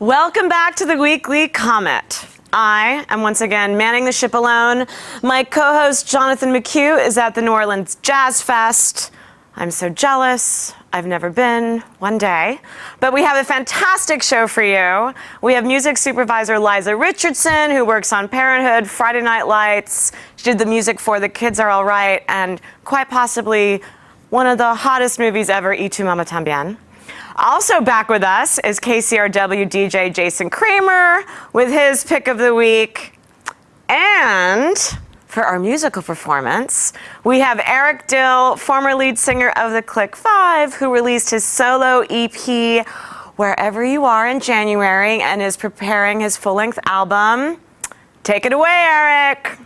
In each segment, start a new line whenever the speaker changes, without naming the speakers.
Welcome back to the Weekly Comet. I am once again manning the ship alone. My co-host Jonathan McHugh is at the New Orleans Jazz Fest. I'm so jealous. I've never been one day. But we have a fantastic show for you. We have music supervisor Liza Richardson, who works on Parenthood, Friday Night Lights. She did the music for The Kids Are All Right, and quite possibly one of the hottest movies ever, Y Tu Mama Tambien. Also back with us is KCRW DJ Jason Kramer with his pick of the week. And for our musical performance, we have Eric Dill, former lead singer of the Click 5, who released his solo EP, Wherever You Are, in January, and is preparing his full-length album. Take it away, Eric.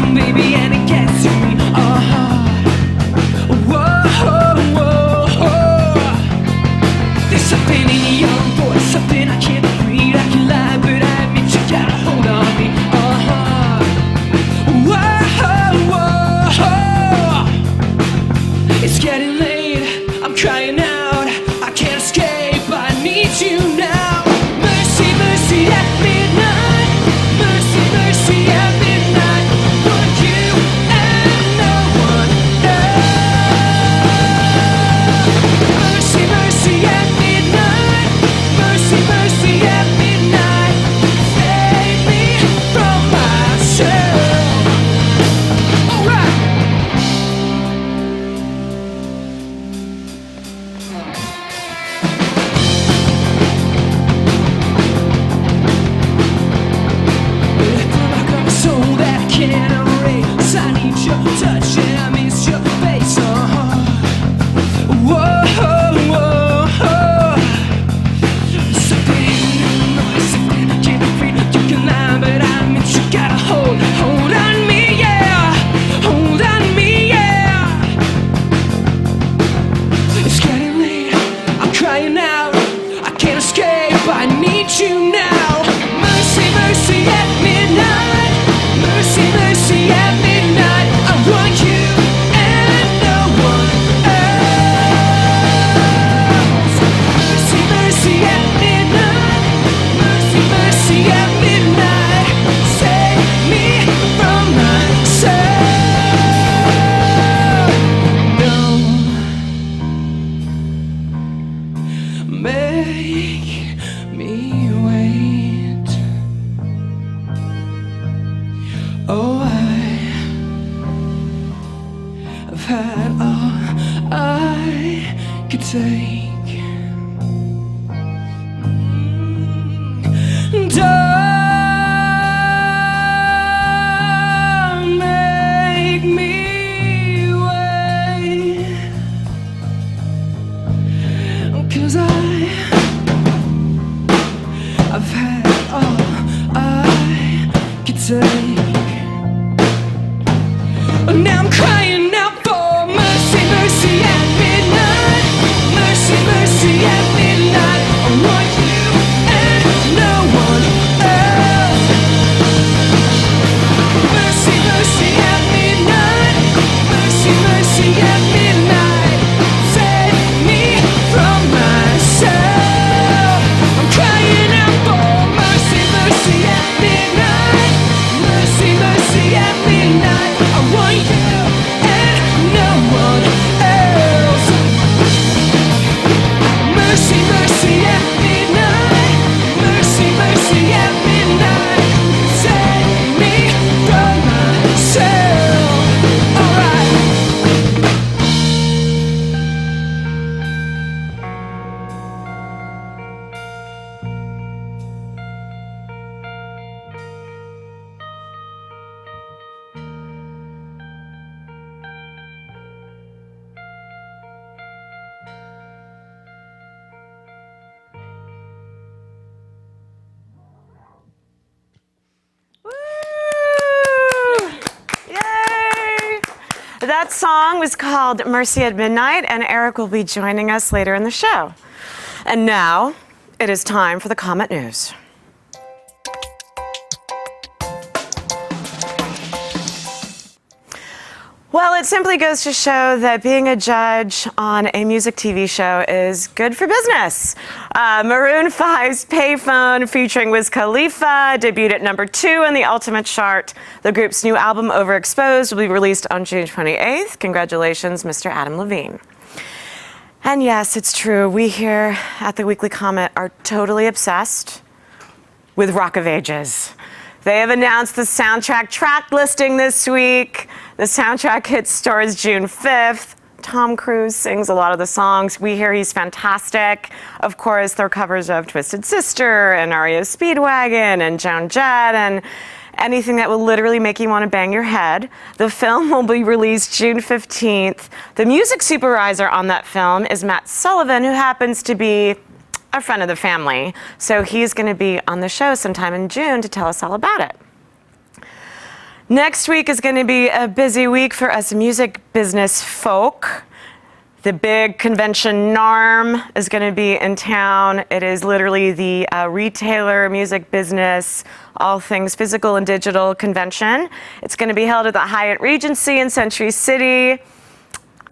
Baby, and it gets to me. Whoa. There's something in your voice, something I can't read. I can lie, but I admit you got a hold on me. Whoa. It's getting late, I'm crying out. I can't escape, I need you now. Mercy, mercy at midnight. Mercy, mercy at midnight.
That song was called Mercy at Midnight, and Eric will be joining us later in the show. And now, it is time for the Comet News. Well, it simply goes to show that being a judge on a music TV show is good for business. Maroon 5's Payphone featuring Wiz Khalifa debuted at number 2 on the Ultimate chart. The group's new album, Overexposed, will be released on June 28th. Congratulations, Mr. Adam Levine. And yes, it's true. We here at the Weekly Comet are totally obsessed with Rock of Ages. They have announced the soundtrack track listing this week. The soundtrack hits stores June 5th. Tom Cruise sings a lot of the songs. We hear he's fantastic. Of course, there are covers of Twisted Sister and REO Speedwagon and Joan Jett and anything that will literally make you want to bang your head. The film will be released June 15th. The music supervisor on that film is Matt Sullivan, who happens to be a friend of the family. So he's going to be on the show sometime in June to tell us all about it. Next week is going to be a busy week for us music business folk. The big convention NARM is going to be in town. It is literally the retailer, music business, all things physical and digital convention. It's going to be held at the Hyatt Regency in Century City.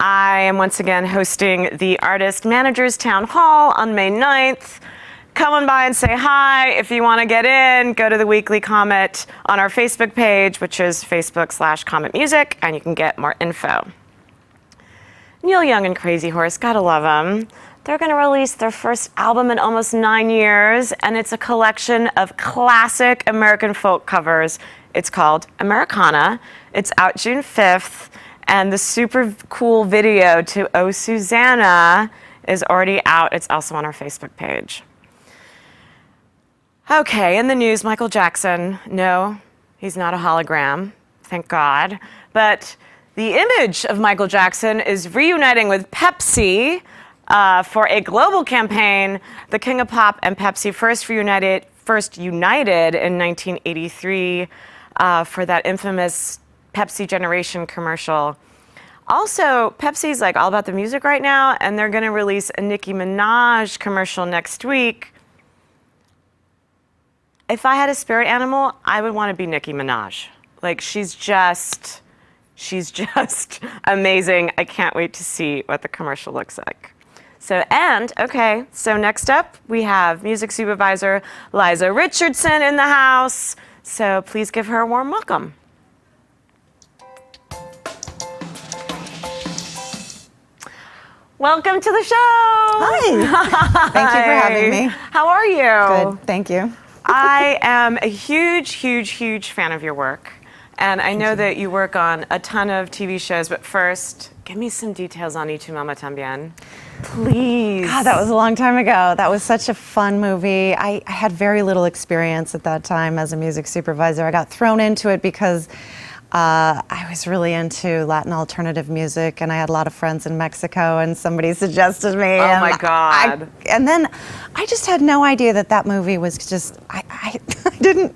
I am once again hosting the Artist Managers Town Hall on May 9th. Come on by and say hi. If you want to get in, go to the Weekly Comet on our Facebook page, which is Facebook/Comet Music, and you can get more info. Neil Young and Crazy Horse, gotta love them. They're going to release their first album in almost 9 years, and it's a collection of classic American folk covers. It's called Americana. It's out June 5th. And the super cool video to Oh Susanna is already out. It's also on our Facebook page. Okay, in the news, Michael Jackson. No, he's not a hologram, thank God. But the image of Michael Jackson is reuniting with Pepsi for a global campaign. The King of Pop and Pepsi first united in 1983 for that infamous Pepsi Generation commercial. Also, Pepsi's like all about the music right now, and they're going to release a Nicki Minaj commercial next week. If I had a spirit animal, I would want to be Nicki Minaj. Like, she's just amazing. I can't wait to see what the commercial looks like. So next up, we have music supervisor Liza Richardson in the house. So please give her a warm welcome. Welcome to the show.
Hi. Thank you for having me.
How are you?
Good, thank you.
I am a huge fan of your work. And I know that you work on a ton of TV shows, but first, give me some details on Y Tu Mamá También. Please.
God, that was a long time ago. That was such a fun movie. I had very little experience at that time as a music supervisor. I got thrown into it because I was really into Latin alternative music, and I had a lot of friends in Mexico, and somebody suggested me.
Oh my God.
And then I just had no idea that movie was just, I didn't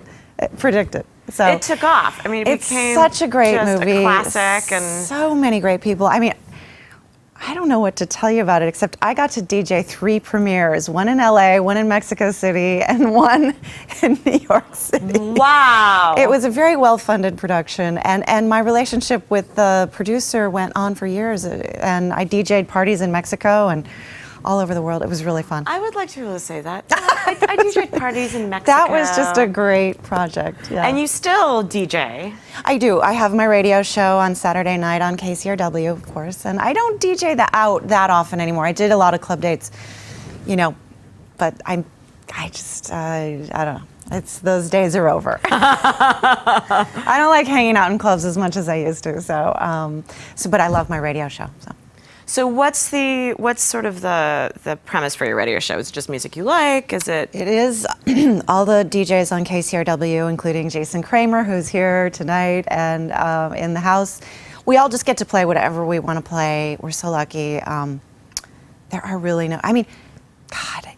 predict it. So
it took off. I mean, it became
such a great
just
movie.
A classic, and
so many great people. I mean, I don't know what to tell you about it, except I got to DJ 3 premieres, one in LA, one in Mexico City, and one in New York City.
Wow.
It was a very well-funded production, and my relationship with the producer went on for years, and I DJ'd parties in Mexico and all over the world. It was really fun.
I would like to be able to say that. I DJ'd parties in Mexico.
That was just a great project. Yeah.
And you still DJ.
I do. I have my radio show on Saturday night on KCRW, of course, and I don't DJ that often anymore. I did a lot of club dates, but I don't know. Those days are over. I don't like hanging out in clubs as much as I used to. But I love my radio show.
So what's sort of the premise for your radio show? Is it just music you like? Is it?
It is all the DJs on KCRW, including Jason Kramer, who's here tonight and in the house. We all just get to play whatever we want to play. We're so lucky. There are really God,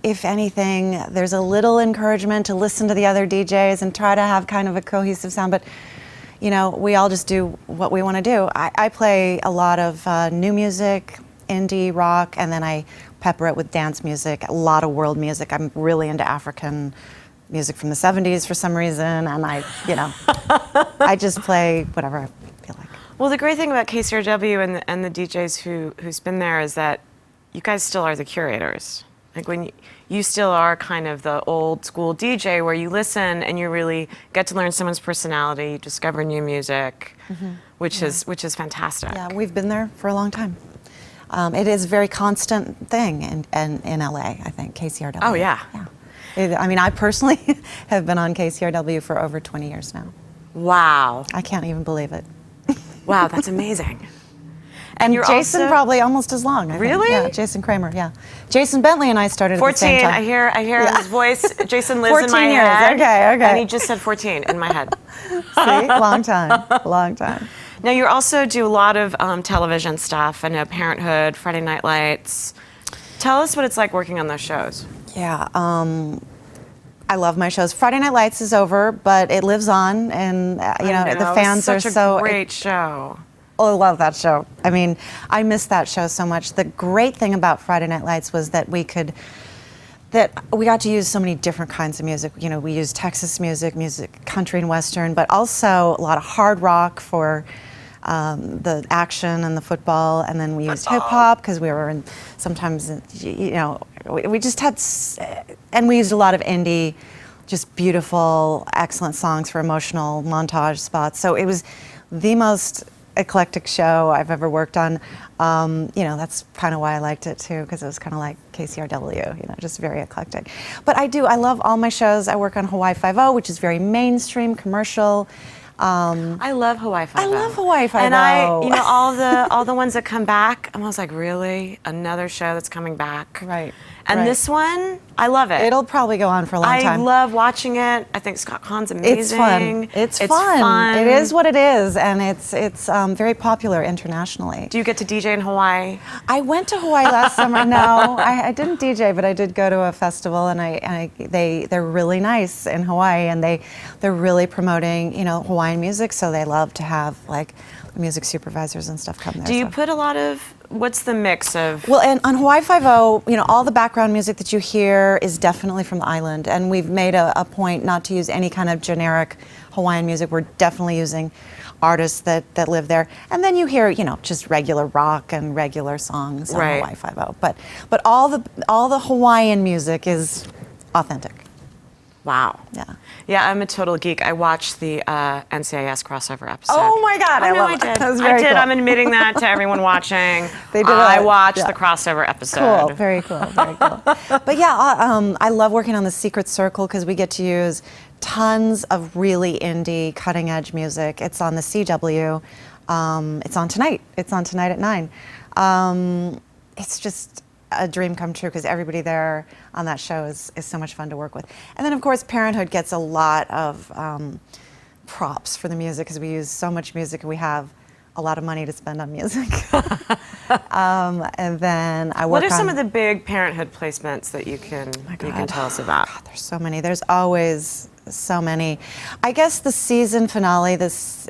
if anything, there's a little encouragement to listen to the other DJs and try to have kind of a cohesive sound, but we all just do what we want to do. I play a lot of new music, indie, rock, and then I pepper it with dance music, a lot of world music. I'm really into African music from the 70s for some reason, and I just play whatever I feel like.
Well, the great thing about KCRW and the DJs who spin there is that you guys still are the curators. Like when you still are kind of the old school DJ where you listen and you really get to learn someone's personality, you discover new music, which is fantastic.
Yeah, we've been there for a long time. It is a very constant thing in LA, I think, KCRW.
Oh, yeah.
I mean, I personally have been on KCRW for over 20 years now.
Wow.
I can't even believe it.
Wow, that's amazing.
And
you're
Jason
also,
probably almost as long. I think.
Really?
Yeah, Jason Kramer, yeah. Jason Bentley and I started
14,
at the same time.
I hear his voice. Jason lives
14
in my
years.
head.
Okay.
And he just said 14 in my head.
See? Long time.
Now, you also do a lot of television stuff. I know Parenthood, Friday Night Lights. Tell us what it's like working on those shows.
Yeah, I love my shows. Friday Night Lights is over, but it lives on, and the fans are so.
It's such a great show.
Oh, I love that show. I mean, I miss that show so much. The great thing about Friday Night Lights was that we got to use so many different kinds of music. You know, we used Texas music, country and western, but also a lot of hard rock for the action and the football, and then we used hip hop because we were we just had, and we used a lot of indie, just beautiful, excellent songs for emotional montage spots. So it was the most eclectic show I've ever worked on. That's kind of why I liked it too, because it was kind of like KCRW, just very eclectic. But I love all my shows. I work on Hawaii 5-0, which is very mainstream, commercial.
I love Hawaii 5-0.
I love Hawaii 5-0.
And all the ones that come back, I'm always like, really? Another show that's coming back?
Right.
And this one, I love it.
It'll probably go on for a long time.
I love watching it. I think Scott Kahn's amazing.
It's fun. It's fun. It is what it is, and it's very popular internationally.
Do you get to DJ in Hawaii?
I went to Hawaii last summer. No, I didn't DJ, but I did go to a festival, and they're really nice in Hawaii, and they're really promoting Hawaiian music, so they love to have like music supervisors and stuff come there.
Do you put a lot of, what's the mix of?
Well, and on Hawaii 5-0, all the background music that you hear is definitely from the island, and we've made a point not to use any kind of generic Hawaiian music. We're definitely using artists that live there, and then you hear just regular rock and regular songs on Hawaii 5-0. But all the Hawaiian music is authentic.
Wow.
Yeah.
Yeah, I'm a total geek. I watched the NCIS crossover episode.
Oh my God, I love it.
That was
very cool.
I'm admitting that to everyone watching.
They did.
I watched the crossover episode.
Cool. Very cool. But yeah, I love working on the Secret Circle because we get to use tons of really indie, cutting edge music. It's on the CW. It's on tonight. It's on tonight at 9. It's just a dream come true because everybody there on that show is so much fun to work with. And then of course Parenthood gets a lot of props for the music because we use so much music and we have a lot of money to spend on music. And then I work on...
What are some of the big Parenthood placements that you can tell us about?
God, there's so many. There's always so many. I guess the season finale this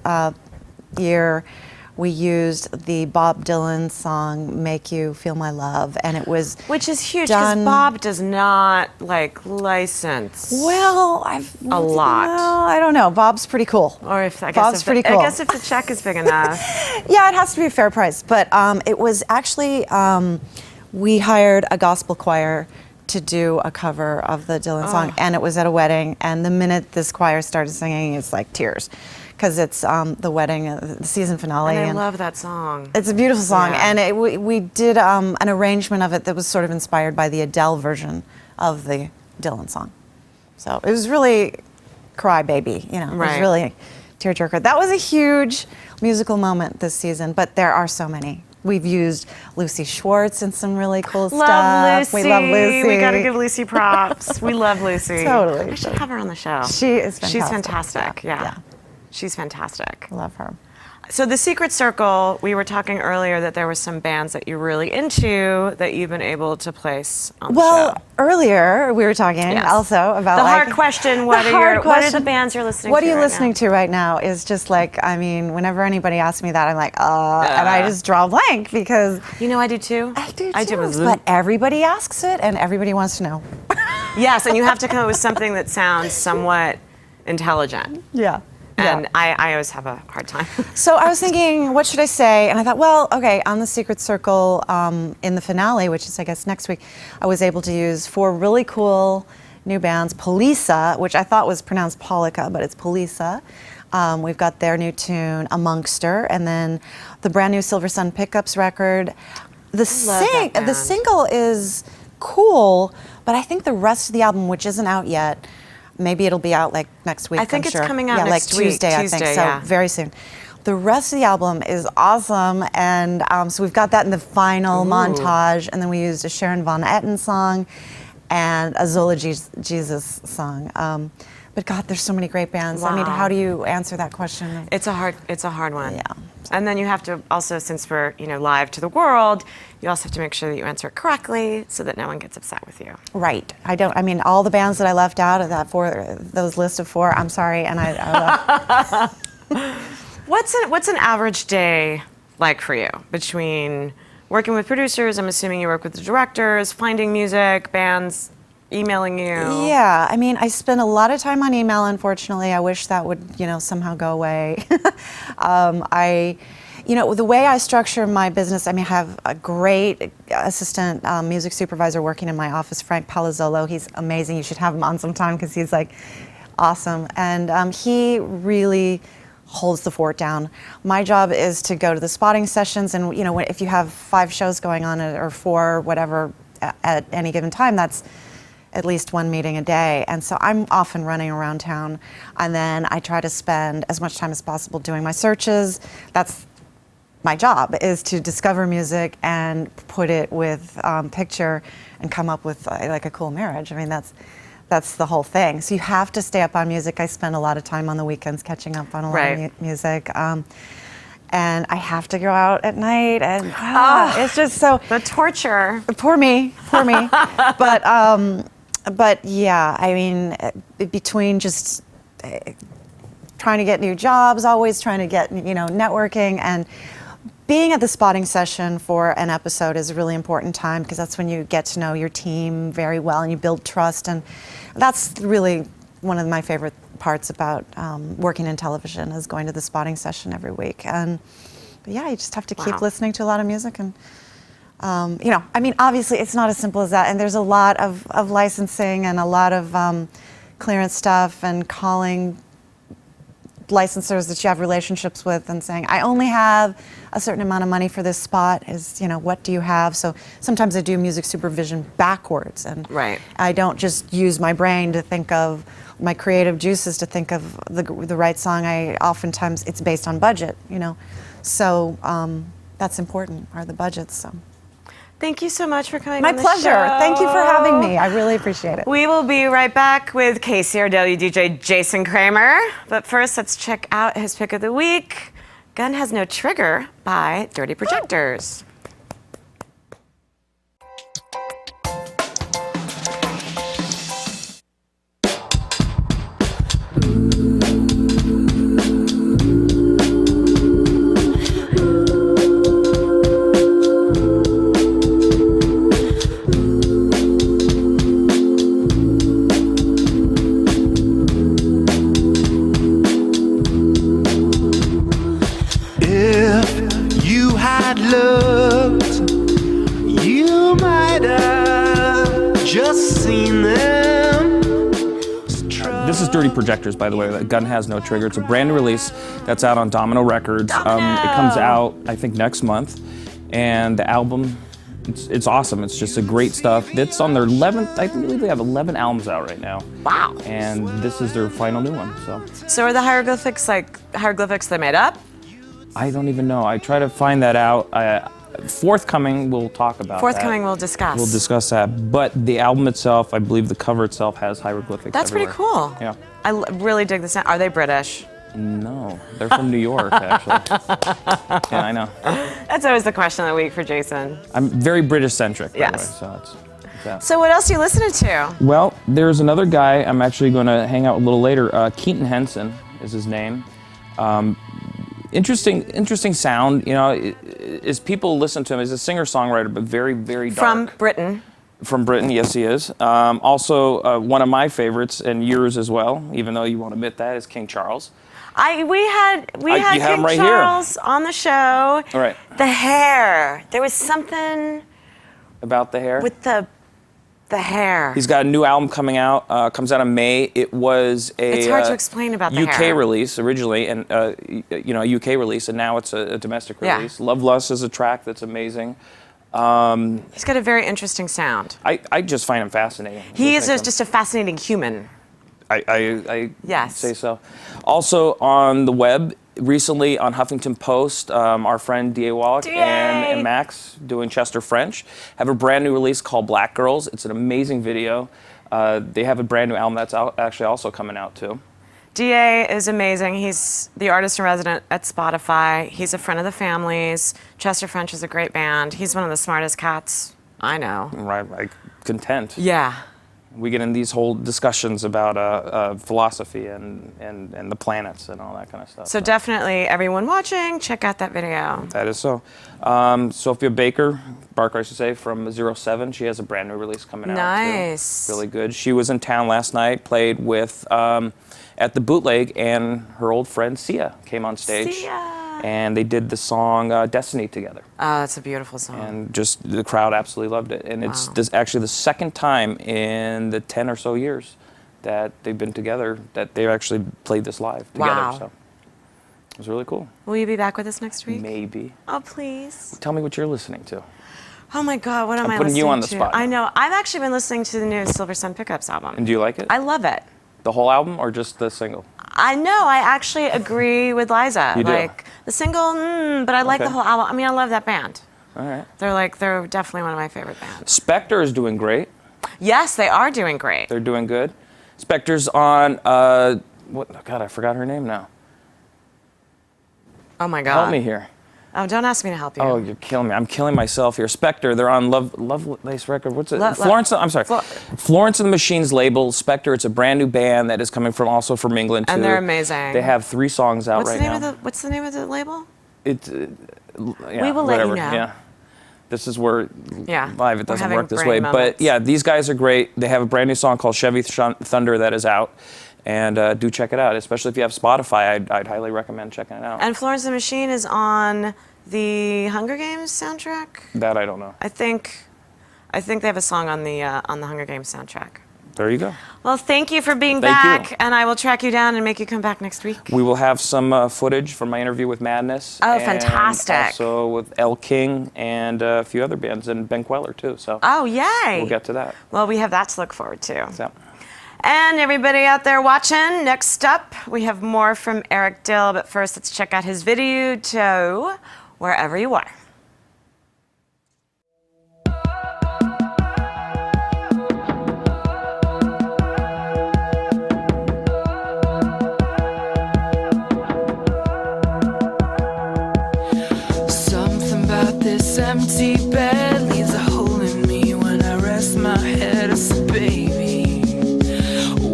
year, we used the Bob Dylan song "Make You Feel My Love," and it was
which is huge because Bob does not license.
Well,
a lot.
Well, I don't know. Bob's pretty cool.
Or if
Bob's pretty cool.
I guess if the check is big enough.
Yeah, it has to be a fair price. But it was actually we hired a gospel choir to do a cover of the Dylan song, and it was at a wedding. And the minute this choir started singing, it's like tears. Because it's the wedding, the season finale.
And I love that song.
It's a beautiful song.
Yeah.
And we did an arrangement of it that was sort of inspired by the Adele version of the Dylan song. So it was really crybaby, It was really tearjerker. That was a huge musical moment this season, but there are so many. We've used Lucy Schwartz in some really cool stuff.
Lucy.
We love Lucy.
We got to give Lucy props. We love Lucy.
Totally.
I should have her on the show.
She is fantastic.
She's fantastic.
Yeah.
She's fantastic.
I love her.
So the Secret Circle, we were talking earlier that there were some bands that you're really into that you've been able to place on the show.
Well, earlier we were talking also about
the hard question. What are the bands you're listening to?
What are you listening to right now? Is just like, I mean, whenever anybody asks me that, I'm like, and I just draw a blank because
I do too.
I do too. But everybody asks it, and everybody wants to know.
Yes, and you have to come up with something that sounds somewhat intelligent.
Yeah.
and I always have a hard time.
So I was thinking, what should I say? And I thought, well, okay, on the Secret Circle in the finale, which is, I guess, next week, I was able to use 4 really cool new bands. Polisa, which I thought was pronounced Polika, but it's Polisa. We've got their new tune, Amongster, and then the brand new Silversun Pickups record. The single is cool, but I think the rest of the album, which isn't out yet, maybe it'll be out like next week.
I think it's
sure.
coming out next
like
week.
Tuesday, I think. So very soon. The rest of the album is awesome, and so we've got that in the final montage, and then we used a Sharon Von Etten song and a Zola Jesus song. But God, there's so many great bands.
Wow.
I mean, how do you answer that question?
It's a hard one.
Yeah.
And then you have to also, since we're live to the world, you also have to make sure that you answer it correctly so that no one gets upset with you.
Right. I mean, all the bands that I left out of that those list of 4, I'm sorry, and I
What's an average day like for you between working with producers? I'm assuming you work with the directors, finding music, bands, emailing you.
Yeah, I mean, I spend a lot of time on email, unfortunately. I wish that would, somehow go away. The way I structure my business, I mean, I have a great assistant music supervisor working in my office, Frank Palazzolo. He's amazing. You should have him on sometime because he's like awesome. And he really holds the fort down. My job is to go to the spotting sessions, and if you have 5 shows going on or 4, whatever, at any given time, that's at least 1 meeting a day. And so I'm often running around town, and then I try to spend as much time as possible doing my searches. That's my job, is to discover music and put it with picture and come up with like a cool marriage. I mean, that's the whole thing. So you have to stay up on music. I spend a lot of time on the weekends catching up on a lot of music. And I have to go out at night, and it's just so...
The torture.
Poor me. But yeah, I mean, between just trying to get new jobs, always trying to get, networking, and being at the spotting session for an episode is a really important time, because that's when you get to know your team very well and you build trust. And that's really one of my favorite parts about working in television, is going to the spotting session every week. And yeah, you just have to keep listening to a lot of music. And I mean, obviously it's not as simple as that, and there's a lot of licensing and a lot of clearance stuff, and calling licensors that you have relationships with and saying, I only have a certain amount of money for this spot, what do you have? So sometimes I do music supervision backwards, and I don't just use my brain to think of my creative juices to think of the right song. Oftentimes it's based on budget, so that's important, are the budgets. So.
Thank you so much for coming
My
on the
pleasure.
show.
Thank you for having me. I really appreciate it.
We will be right back with KCRW DJ Jason Kramer. But first, let's check out his pick of the week, Gun Has No Trigger by Dirty Porjectors.
This is Dirty Porjectors, by the way. That Gun Has No Trigger. It's a brand new release that's out on Domino Records. It comes out, I think, next month. And the album, it's awesome. It's just a great stuff. It's on their 11th, I believe they have 11 albums out right now.
Wow.
And this is their final new one.
So are the hieroglyphics hieroglyphics they made up?
I don't even know. I try to find that out. Forthcoming, we'll talk about
Forthcoming,
that.
we'll discuss.
We'll discuss that. But the album itself, I believe the cover itself has hieroglyphics
That's
everywhere.
pretty cool.
Yeah.
I really dig the sound. Are they British?
No, they're from New York, actually. Yeah, I know.
That's always the question of the week for Jason.
I'm very British-centric, by the way,
Yes.
so it's that.
So what else are you listening to?
Well, there's another guy I'm actually going to hang out a little later. Keaton Henson is his name. Interesting sound. As people listen to him, he's a singer-songwriter, but very, very dark.
From Britain.
From Britain, yes, he is. Also, one of my favorites, and yours as well, even though you won't admit that, is King Charles.
We had
you have
King
'em right here.
Charles on the show.
All right.
The hair. There was something
About the hair?
with the hair.
He's got a new album coming out. Comes out in May. It was a
It's hard to explain about the
UK
hair.
release originally, and a UK release, and now it's a domestic
Yeah.
release. Love Lust is a track that's amazing.
He's got a very interesting sound.
I just find him fascinating.
He is just a fascinating human.
I
Yes.
say so. Also on the web recently on Huffington Post, our friend D.A. Wallach and Max doing Chester French have a brand new release called Black Girls. It's an amazing video. They have a brand new album that's actually also coming out too.
DA is amazing. He's the artist in resident at Spotify. He's a friend of the family's. Chester French is a great band. He's one of the smartest cats I know.
Right, like content.
Yeah.
We get in these whole discussions about philosophy and the planets and all that kind of stuff.
So definitely, everyone watching, check out that video.
That is so. Sophia Barker, I should say, from 07. She has a brand new release coming out.
Nice.
Too. Really good. She was in town last night, played with at the Bootleg, and her old friend Sia came on stage.
Sia.
And they did the song Destiny together.
Oh, that's a beautiful song.
And just the crowd absolutely loved it. And it's actually the second time in the 10 or so years that they've been together that they've actually played this live together.
Wow.
So it was really cool.
Will you be back with us next week?
Maybe.
Oh, please.
Tell me what you're listening to.
Oh my God, what am I
putting
listening
you on the
to?
spot
I
now.
know. I've actually been listening to the new Silversun Pickups album.
And do you like it?
I love it.
The whole album or just the single?
I know. I actually agree with Liza.
You do?
Like the single, but I like
Okay.
the whole album. I mean, I love that band.
All right.
They're definitely one of my favorite bands.
Spectre is doing great.
Yes, they are doing great.
They're doing good. Spectre's on, what? God, I forgot her name now.
Oh my God.
Help me here.
Oh, don't ask me to help you.
Oh, you're killing me. I'm killing myself here. Spectre, they're on Lovelace record. What's it? Florence, I'm sorry. Florence and the Machine's label, Spectre. It's a brand new band that is coming also from England too.
And they're amazing.
They have 3 songs out
What's
right
the name
now.
What's the name of the label?
It's yeah,
We will let you
whatever.
know.
Yeah. This is where
Yeah,
live it
we're
doesn't
having
work this
brain
way.
moments.
But yeah, these guys are great. They have a brand new song called Chevy Thunder that is out. And do check it out, especially if you have Spotify. I'd highly recommend checking it out.
And Florence and the Machine is on the Hunger Games soundtrack.
That I don't know.
I think they have a song on the Hunger Games soundtrack.
There you go.
Well, thank you for being
Thank
back,
you.
and I will track you down and make you come back next week.
We will have some footage from my interview with Madness.
Oh,
and
fantastic.
Also with El King and a few other bands, and Ben Queller too. So
Oh, yay!
we'll get to that.
Well, we have that to look forward to.
So.
And everybody out there watching, next up, we have more from Eric Dill, but first let's check out his video to Wherever You Are.
Something about this empty bed leaves a hole in me when I rest my head. I say, baby,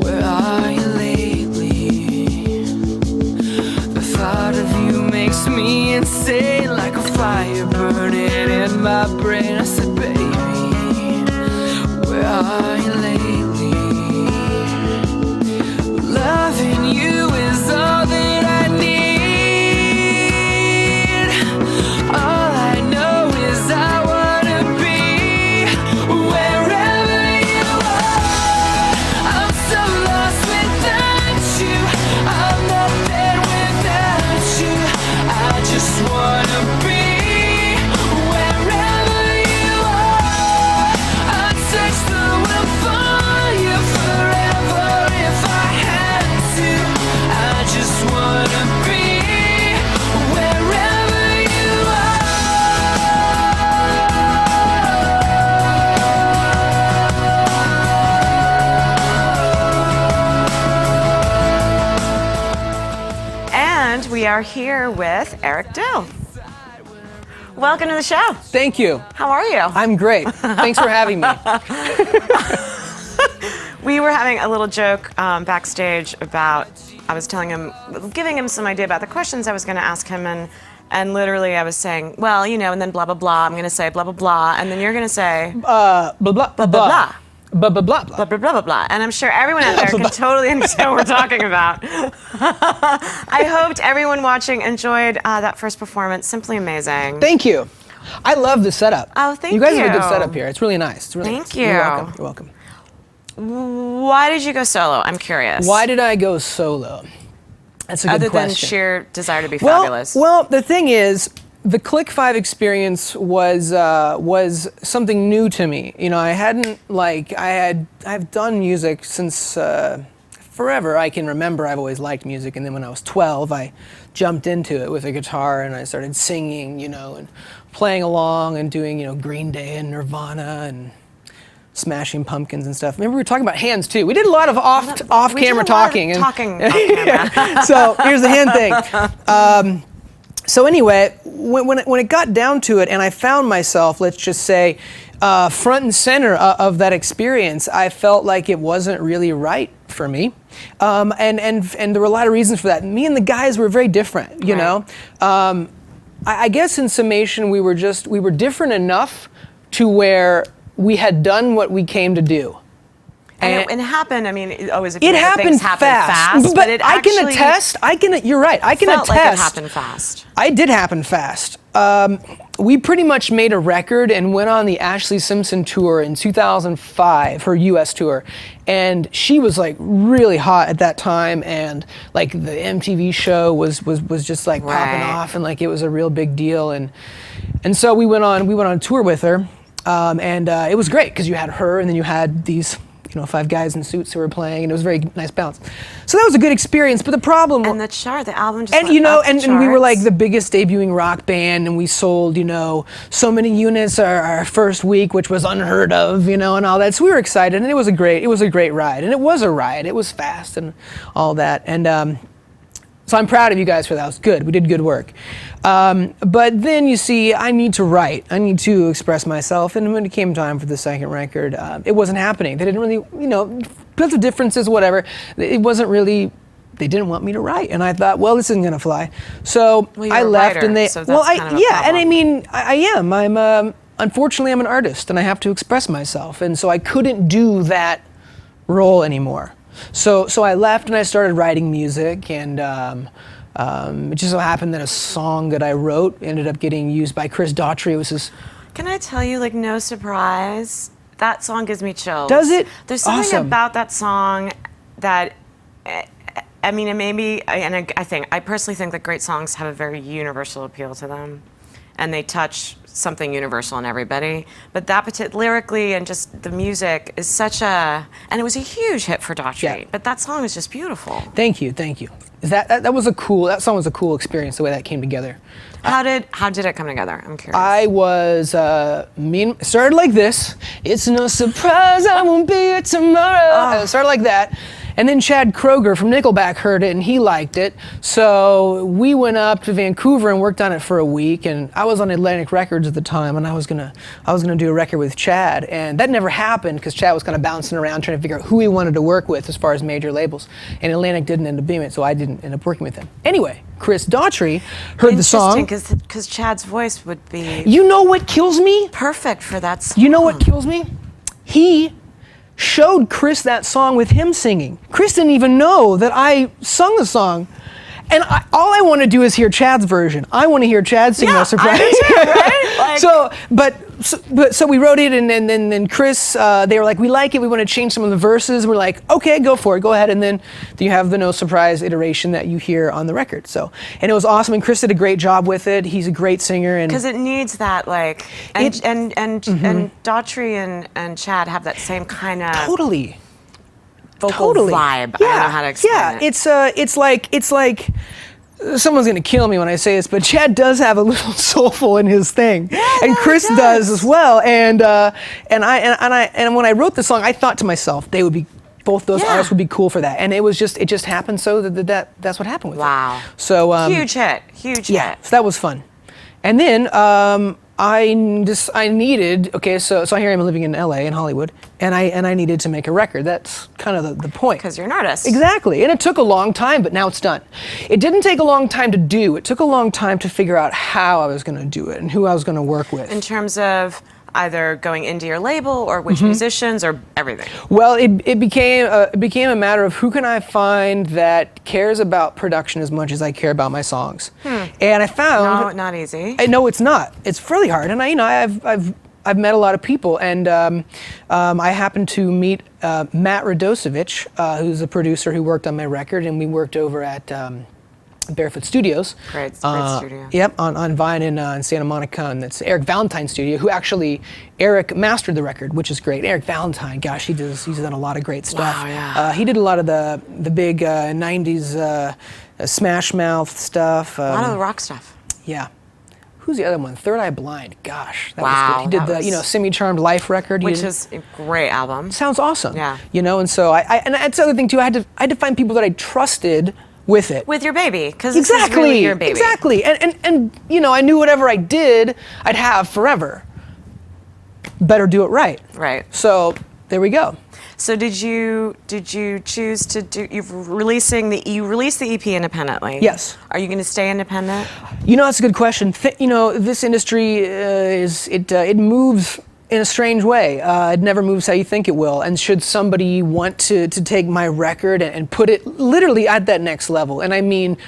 where are you lately? The thought of you makes me insane, like a fire burning in my brain. I said, baby, where are you lately? Loving you is all that I need. All I know is I wanna be wherever you are. I'm so lost without you. I'm nothing without you. I just wanna be wherever you are. I'd search the world for you forever if I had to. I just wanna be wherever you
And we are here with Eric Dill. Welcome to the show.
Thank you.
How are you?
I'm great. Thanks for having me.
We were having a little joke backstage about, I was telling him, giving him some idea about the questions I was going to ask him, and literally I was saying, well, you know, and then blah, blah, blah, I'm going to say blah, blah, blah, and then you're going to say
Blah, blah, blah,
blah, blah, blah.
blah, blah, blah,
blah,
blah.
blah, blah, blah, blah. And I'm sure everyone out there can totally understand what we're talking about. I hoped everyone watching enjoyed that first performance. Simply amazing.
Thank you. I love the setup.
Oh, thank
you. You guys
you.
have a good setup here. It's really nice. It's really
Thank
nice.
you.
You're welcome. You're welcome.
Why did you go solo? I'm curious.
Why did I go solo? That's a good
Other
question.
than sheer desire to be fabulous.
Well, the thing is, the Click 5 experience was something new to me. You know, I've done music since forever. I can remember I've always liked music, and then when I was 12, I jumped into it with a guitar and I started singing, you know, and playing along and doing, you know, Green Day and Nirvana and Smashing Pumpkins and stuff. Maybe we were talking about hands too. We did a lot of off-camera talking.
Talking off camera.
So here's the hand thing. So anyway, when it got down to it, and I found myself, let's just say, front and center of that experience, I felt like it wasn't really right for me, and there were a lot of reasons for that. Me and the guys were very different, you know. I guess in summation, we were different enough to where we had done what we came to do.
And it happened, I mean, always
it happened fast,
but it
I can attest, you're right, I can
felt
attest.
like it happened fast.
I did happen fast. We pretty much made a record and went on the Ashlee Simpson tour in 2005, her US tour. And she was like really hot at that time, and like the MTV show was just like popping off, and like it was a real big deal. And so we went on tour with her, and it was great because you had her and then you had these, you know, 5 guys in suits who were playing, and it was a very nice balance. So that was a good experience, but the problem...
And the album just
and
went
you know,
up the
and we were
charts.
like the biggest debuting rock band, and we sold, you know, so many units our first week, which was unheard of, you know, and all that. So we were excited, and it was a great ride, and it was a ride. It was fast and all that, and so I'm proud of you guys for that. It was good. We did good work. But then you see, I need to write. I need to express myself. And when it came time for the second record, it wasn't happening. They didn't really, you know, because of differences, whatever. It wasn't really. They didn't want me to write, and I thought, well, this isn't gonna fly. So I left,
writer,
and they.
so that's kind of a
and
problem.
I mean, I am. I'm. Unfortunately, I'm an artist, and I have to express myself, and so I couldn't do that role anymore. So I left and I started writing music, and it just so happened that a song that I wrote ended up getting used by Chris Daughtry. It was his.
Can I tell you, like, no surprise, that song gives me chills.
Does it?
There's something
Awesome.
about that song that, I mean, it may be, and I personally think that great songs have a very universal appeal to them, and they touch something universal in everybody. But that lyrically and just the music is such a, and it was a huge hit for Daughtry.
Yeah.
But that song is just beautiful.
Thank you. That was that song was a cool experience, the way that came together.
How did it come together? I'm curious.
I was started like this. It's no surprise I won't be here tomorrow. Started like that. And then Chad Kroeger from Nickelback heard it and he liked it. So we went up to Vancouver and worked on it for a week. And I was on Atlantic Records at the time, and I was gonna do a record with Chad. And that never happened because Chad was kind of bouncing around trying to figure out who he wanted to work with as far as major labels. And Atlantic didn't end up being it, so I didn't end up working with him. Anyway, Chris Daughtry heard the song.
Interesting, because Chad's voice would be
You know what kills me?
perfect for that song.
You know what kills me? He showed Chris that song with him singing. Chris didn't even know that I sung the song. And all I want to do is hear Chad's version. I want to hear Chad sing No Surprise.
I do too, right? Like,
So we wrote it, and then Chris, they were like, we like it, we want to change some of the verses. We're like, okay, go for it, go ahead. And then you have the No Surprise iteration that you hear on the record. So, and it was awesome, and Chris did a great job with it. He's a great singer. And
because it needs that, like, and Daughtry and Chad have that same kind of
totally.
vocal vibe.
Yeah.
I don't know how to explain it.
It's like someone's gonna kill me when I say this, but Chad does have a little soulful in his thing, and Chris does as well. And when I wrote the song, I thought to myself, they would be. Both those artists would be cool for that, and it just happened so that's what happened with it.
Wow.
So
huge hit.
Yeah, so that was fun. And then I needed, so here I'm living in LA, in Hollywood, and I needed to make a record. That's kind of the point.
Because you're an artist.
Exactly, and it took a long time, but now it's done. It didn't take a long time to do. It took a long time to figure out how I was going to do it and who I was going to work with.
In terms of either going into your label or which musicians or everything?
Well, it became a matter of who can I find that cares about production as much as I care about my songs. And I found
No, not easy.
No, it's not. It's really hard. And I've met a lot of people, and I happened to meet Matt Radosevich, who's a producer who worked on my record, and we worked over at Barefoot Studios.
Great studio.
Yep, on Vine in Santa Monica, and that's Eric Valentine's studio, who actually, Eric mastered the record, which is great. Eric Valentine, gosh, he's done a lot of great stuff.
Wow, yeah.
He did a lot of the big 90s Smash Mouth stuff.
A lot of the rock stuff.
Yeah. Who's the other one? Third Eye Blind. Gosh, that
Wow,
was good. He did
that
the
was-
Semi-Charmed Life record.
Which is a great album.
Sounds awesome.
Yeah.
And so and that's the other thing too. I had to find people that I trusted with it.
With your baby, because
Exactly.
this is really your baby.
Exactly. And I knew whatever I did, I'd have forever. Better do it right.
Right.
So there we go.
So did you choose to do? You released the EP independently.
Yes.
Are you going to stay independent?
That's a good question. This industry it moves in a strange way. It never moves how you think it will. And should somebody want to take my record and put it literally at that next level, and I mean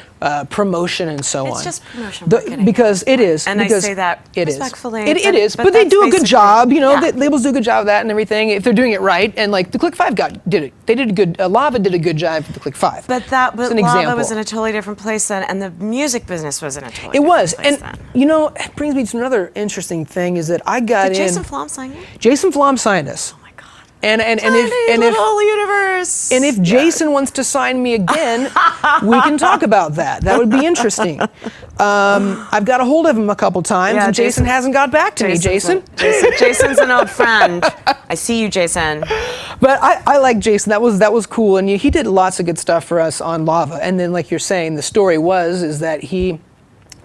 promotion and so on.
It's just promotion marketing.
Because it is.
And
because
I say that
it is.
respectfully.
It is. But they
that's
do a good
basically-
job.
Yeah.
The labels do a good job of that and everything. If they're doing it right, and like the Click 5 did it. They did a good. Lava did a good job for the Click 5.
But
It's an
Lava
example.
was in a totally different place then, and the music business was in a totally
It was,
different
and
place then.
it brings me to another interesting thing is that I got
Did
in.
Jason Flom sign you?
Jason Flom signed us.
Oh my God.
And
Little universe.
if Jason wants to sign me again, we can talk about that. That would be interesting. I've got a hold of him a couple times,
Yeah,
and Jason hasn't got back to me. Jason.
Jason's an old friend. I see you, Jason.
But I like Jason. That was cool, and he did lots of good stuff for us on Lava. And then, like you're saying, the story is that he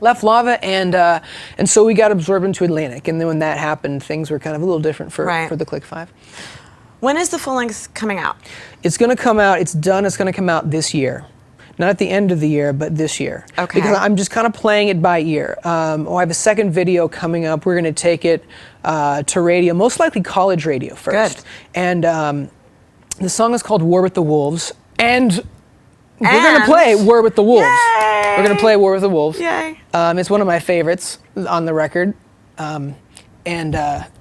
left Lava, and so we got absorbed into Atlantic. And then when that happened, things were kind of a little different for the Click 5.
When is the full length coming out?
It's going to come out. It's done. It's going to come out this year. Not at the end of the year, but this year.
Okay.
Because I'm just kind of playing it by ear. I have a second video coming up. We're going to take it to radio, most likely college radio first.
Good.
And the song is called War with the Wolves. And we're going to play War with the Wolves.
Yay!
We're going to play War with the Wolves.
Yay.
It's one of my favorites on the record. And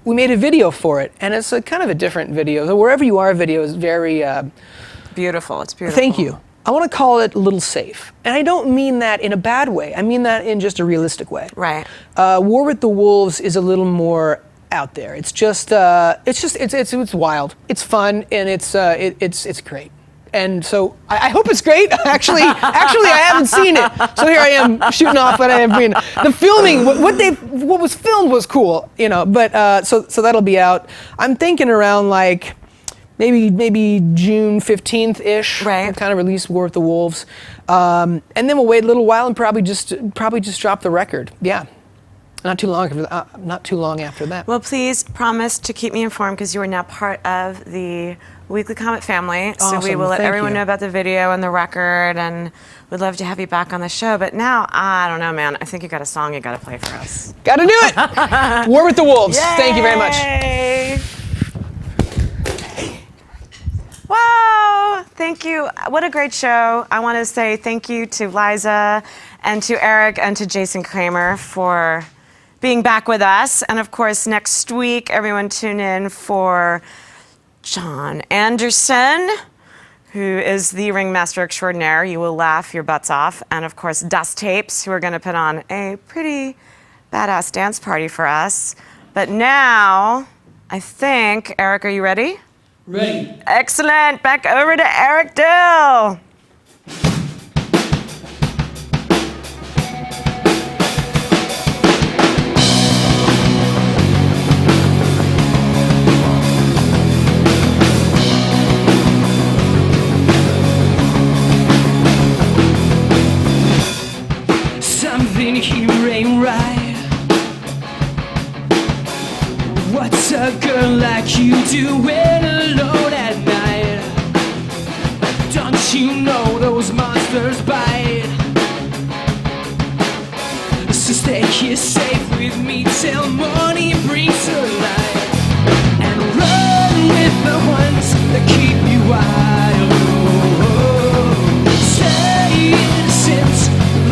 we made a video for it. And it's a kind of a different video. The Wherever You Are video is very...
Beautiful. It's beautiful.
Thank you. I want to call it a little safe. And I don't mean that in a bad way. I mean that in just a realistic way.
Right.
War with the Wolves is a little more out there. It's wild. It's fun, and it's great. And so I hope it's great. Actually, I haven't seen it. So here I am shooting off what I have been. The filming, what was filmed was cool, But so that'll be out. I'm thinking around like maybe June 15th-ish.
Right.
We'll kind of release War with the Wolves, and then we'll wait a little while and probably just drop the record. Yeah. Not too long after that.
Well, please promise to keep me informed because you are now part of the Weekly Comet family. So we
Awesome.
will let
Thank
everyone
you.
know about the video and the record, and we'd love to have you back on the show. But now, I don't know, man. I think you got a song you got to play for us.
Got to do it. War with the Wolves. Thank you very much.
Yay! Wow, thank you. What a great show. I want to say thank you to Liza and to Eric and to Jason Kramer for being back with us. And of course, next week, everyone tune in for John Anderson, who is the ringmaster extraordinaire. You will laugh your butts off. And of course, Dust Tapes, who are going to put on a pretty badass dance party for us. But now, I think, Eric, are you ready?
Ready.
Excellent. Back over to Eric Dill.
Something here ain't right. What's a girl like you doing alone at night? Don't you know those monsters bite? So stay here safe with me till morning brings to light. that keep you wild. Stay innocent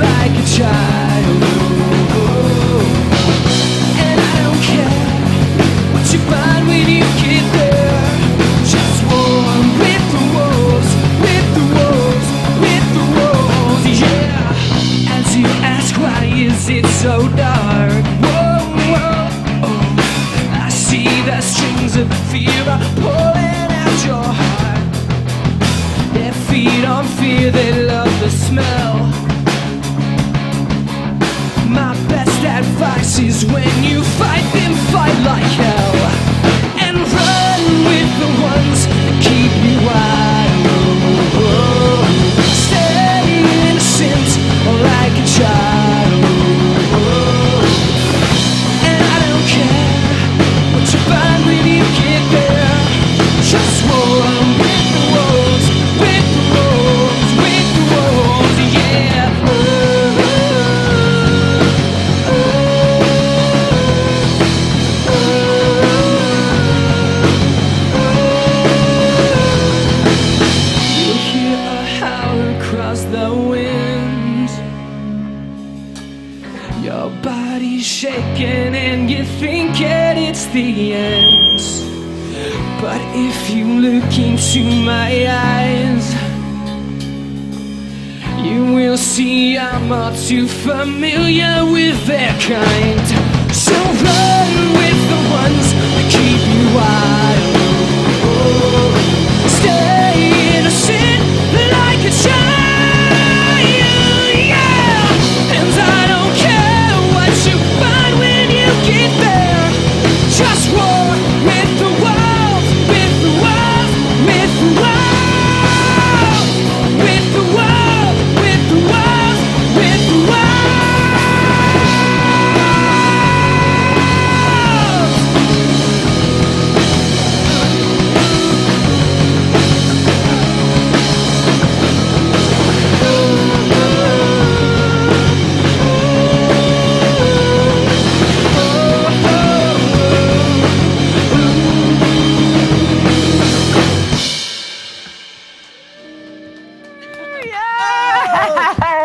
like a child. And I don't care what you find when you get there. Just warm with the wolves, with the wolves, with the wolves, yeah. As you ask why is it so dark? Whoa, whoa, oh. I see the strings of fear are pulling at your heart. They feed on fear, they love the smell. My best advice is when you fight them, fight like hell. And run with the ones that keep you wild. Stay innocent like a child. And I don't care what you find when you get there. Just warm with the wolves, with the wolves, with the wolves, yeah. You hear a howl across the wind. Your body's shaking and you're thinking it's the end. But if you look into my eyes, you will see I'm all too familiar with their kind. So run with the ones that keep you wild. Stay innocent like a child, yeah. And I don't care what you find when you get there. Just war with the wolves, with the wolves, with the wolves, with the wolves, with the wolves, with the wolves.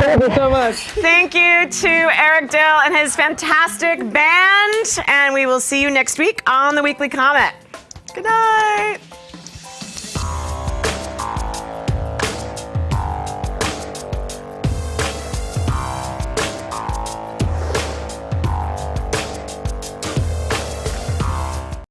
Thank you so much.
Thank you to Eric Dill and his fantastic band. And we will see you next week on the Weekly Comet. Good night.